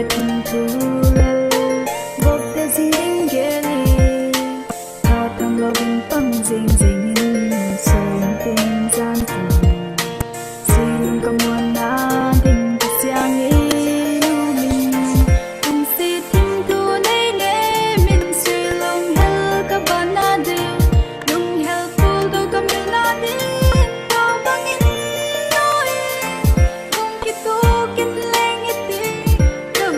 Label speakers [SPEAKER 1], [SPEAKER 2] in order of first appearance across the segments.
[SPEAKER 1] là tình thương vô ta dinh gheli thọ thầm lo bình tâm dinh dinh sớm tình gian khổ xin cầm muôn na tình ta xiang yêu mình cùng si tình thu này nghe mình suy lòng hel các bạn na đều lòng hel full đâu cầm na đi nào băng in nói cùng kita kết lên ít đâu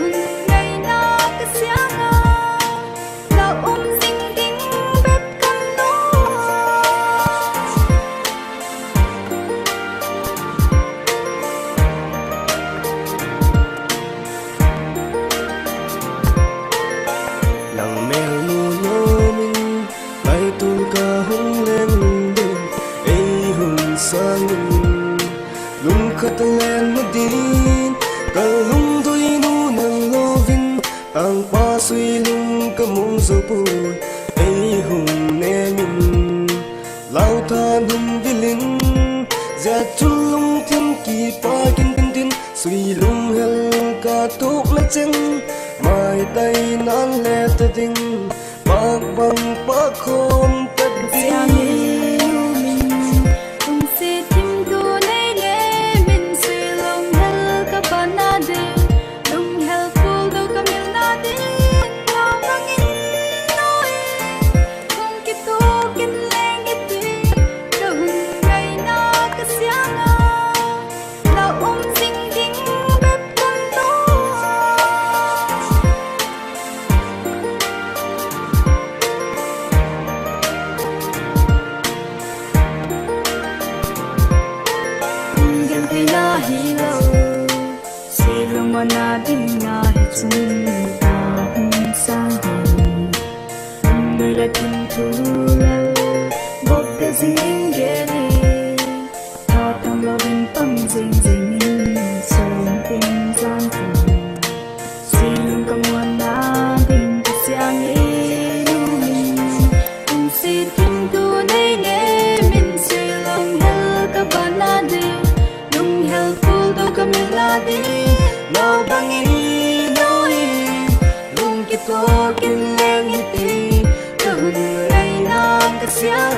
[SPEAKER 1] ngày na cái xiang là dinh dinh bếp căn đó
[SPEAKER 2] nàng mèo mù lô mình bay tu ca hung lên đường ấy hùng sang lung khát lên mất đi cả lung thôi nu nàng lo vinh ang pa suy lung cả mông dâu bùi ấy hùng nè mình lao tha đum vi linh giờ chung lung thiên kỳ pa kinh tin tin suy lung hel cả tốt lấy chân mai tay nán lệ ta tình bạc bằng bạc khôn tất
[SPEAKER 1] xiang yêu mình cùng si tình thu này nghe mình suy lòng hel các bạn na đều lòng hel full đâu cầm na đi nào băng in nói cùng kita kết lên ít đâu ngày na cái xiang là dinh dinh bếp căn đó Gan kay na hilaw sila mo na din na hitsun tahong sahon Nung laking tulal Bog ka zing geli Tatang loving pang zing zing Song ting zang kong Silang kamuan na din kasyang inumin Kung si ting tunay ne min silang hel ka ba na din Nung hel full đâu ka min na din Nào bang nói Lung kito kin lang hiti Kahun ngay nam kasyang